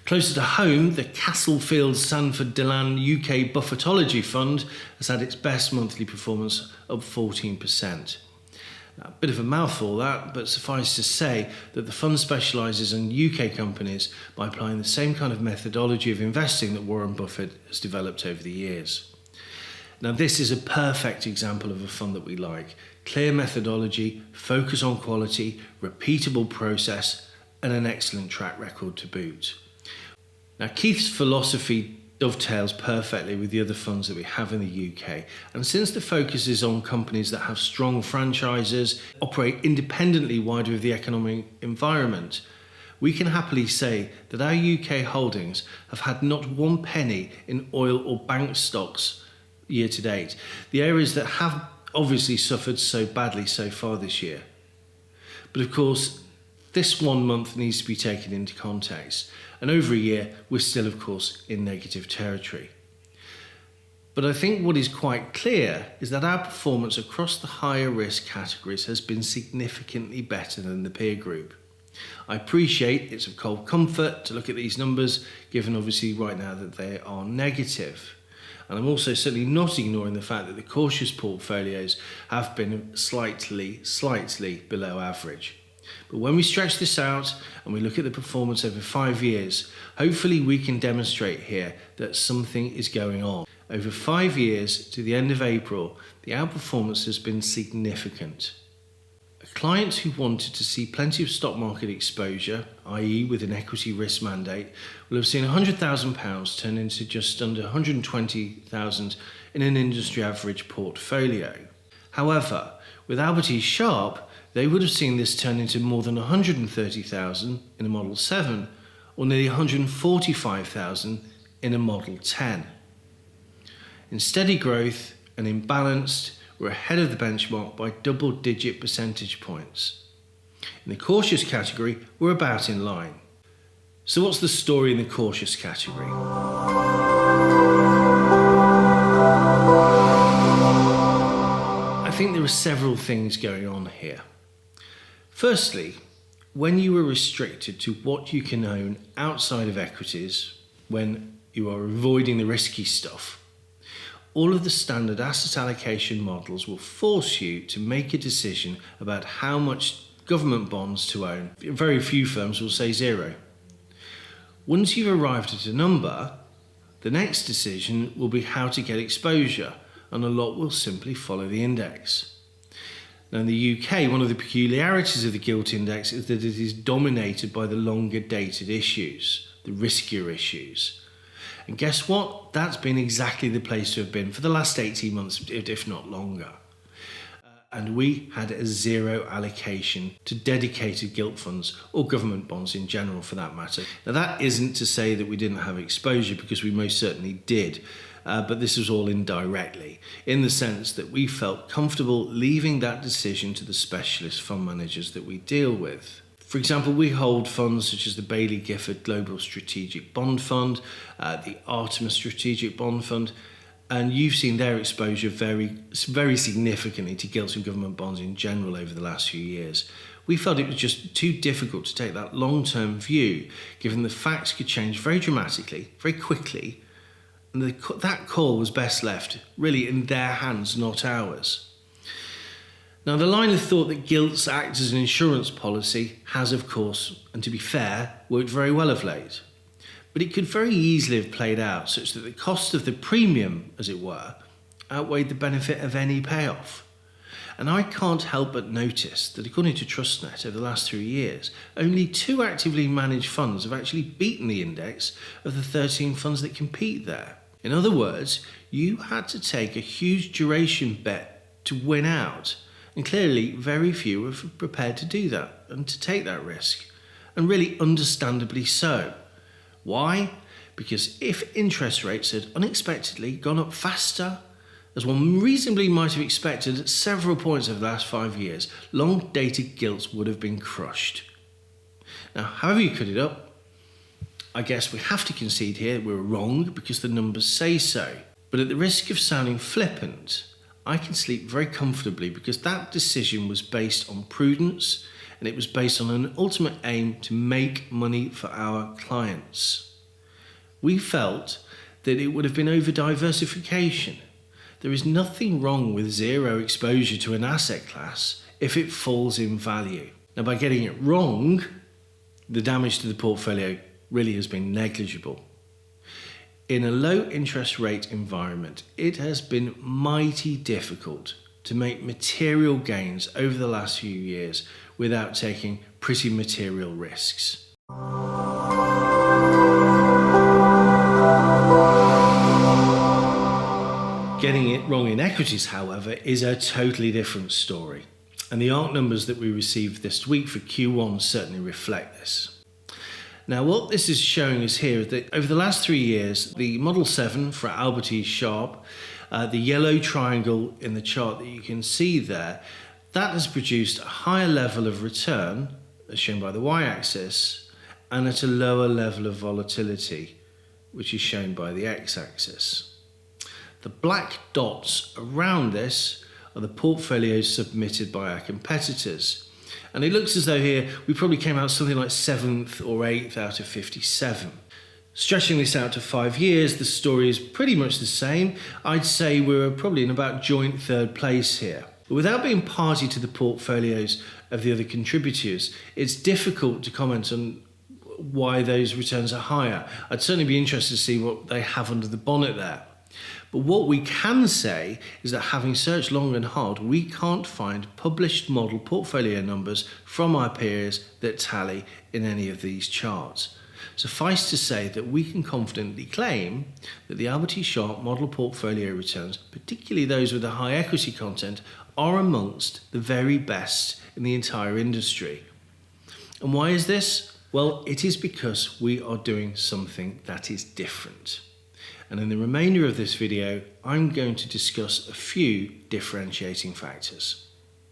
Closer to home, the Castlefield Sanford Delan UK Buffetology Fund has had its best monthly performance of 14%. Now, a bit of a mouthful that, but suffice to say that the fund specialises in UK companies by applying the same kind of methodology of investing that Warren Buffett has developed over the years. Now, this is a perfect example of a fund that we like. Clear methodology, focus on quality, repeatable process, and an excellent track record to boot. Now, Keith's philosophy dovetails perfectly with the other funds that we have in the UK, and since the focus is on companies that have strong franchises, operate independently wider of the economic environment, we can happily say that our UK holdings have had not one penny in oil or bank stocks year to date, the areas that have obviously suffered so badly so far this year. But of course, this 1 month needs to be taken into context, and over a year we're still of course in negative territory. But I think what is quite clear is that our performance across the higher risk categories has been significantly better than the peer group. I appreciate it's of cold comfort to look at these numbers, given obviously right now that they are negative. And I'm also certainly not ignoring the fact that the cautious portfolios have been slightly below average. But when we stretch this out and we look at the performance over 5 years, hopefully we can demonstrate here that something is going on. Over 5 years to the end of April, the outperformance has been significant. Clients who wanted to see plenty of stock market exposure, i.e. with an equity risk mandate, will have seen £100,000 turn into just under £120,000 in an industry average portfolio. However, with Albert E Sharp, they would have seen this turn into more than £130,000 in a Model 7 or nearly £145,000 in a Model 10. In steady growth and in balanced, we're ahead of the benchmark by double-digit percentage points. In the cautious category, we're about in line. So what's the story in the cautious category? I think there are several things going on here. Firstly, when you are restricted to what you can own outside of equities, when you are avoiding the risky stuff, all of the standard asset allocation models will force you to make a decision about how much government bonds to own. Very few firms will say zero. Once you've arrived at a number, the next decision will be how to get exposure, and a lot will simply follow the index. Now in the UK, one of the peculiarities of the gilt index is that it is dominated by the longer dated issues, the riskier issues. And guess what? That's been exactly the place to have been for the last 18 months, if not longer. And we had a zero allocation to dedicated gilt funds or government bonds in general for that matter. Now that isn't to say that we didn't have exposure, because we most certainly did. But this was all indirectly, in the sense that we felt comfortable leaving that decision to the specialist fund managers that we deal with. For example, we hold funds such as the Baillie Gifford Global Strategic Bond Fund, the Artemis Strategic Bond Fund, and you've seen their exposure very significantly to gilts and government bonds in general over the last few years. We felt it was just too difficult to take that long-term view, given the facts could change very dramatically, very quickly, and that call was best left really in their hands, not ours. Now, the line of thought that gilts act as an insurance policy has, of course, and to be fair, worked very well of late. But it could very easily have played out such that the cost of the premium, as it were, outweighed the benefit of any payoff. And I can't help but notice that according to TrustNet over the last 3 years, only 2 actively managed funds have actually beaten the index of the 13 funds that compete there. In other words, you had to take a huge duration bet to win out. And clearly, very few were prepared to do that and to take that risk. And really understandably so. Why? Because if interest rates had unexpectedly gone up faster, as one reasonably might have expected at several points over the last 5 years, long-dated gilts would have been crushed. Now, however you cut it up, I guess we have to concede here we're wrong because the numbers say so. But at the risk of sounding flippant, I can sleep very comfortably because that decision was based on prudence, and it was based on an ultimate aim to make money for our clients. We felt that it would have been over diversification. There is nothing wrong with zero exposure to an asset class if it falls in value. Now, by getting it wrong, the damage to the portfolio really has been negligible. In a low interest rate environment, it has been mighty difficult to make material gains over the last few years without taking pretty material risks. Getting it wrong in equities, however, is a totally different story. And the ARC numbers that we received this week for Q1 certainly reflect this. Now, what this is showing us here is that over the last 3 years, the Model 7 for Albert E Sharp, the yellow triangle in the chart that you can see there, that has produced a higher level of return, as shown by the y-axis, and at a lower level of volatility, which is shown by the x-axis. The black dots around this are the portfolios submitted by our competitors. And it looks as though here we probably came out something like 7th or 8th out of 57. Stretching this out to 5 years, the story is pretty much the same. I'd say we're probably in about joint third place here. But without being party to the portfolios of the other contributors, it's difficult to comment on why those returns are higher. I'd certainly be interested to see what they have under the bonnet there. But what we can say is that having searched long and hard, we can't find published model portfolio numbers from our peers that tally in any of these charts. Suffice to say that we can confidently claim that the Albert E Sharp model portfolio returns, particularly those with a high equity content, are amongst the very best in the entire industry. And why is this? Well, it is because we are doing something that is different. And in the remainder of this video, I'm going to discuss a few differentiating factors.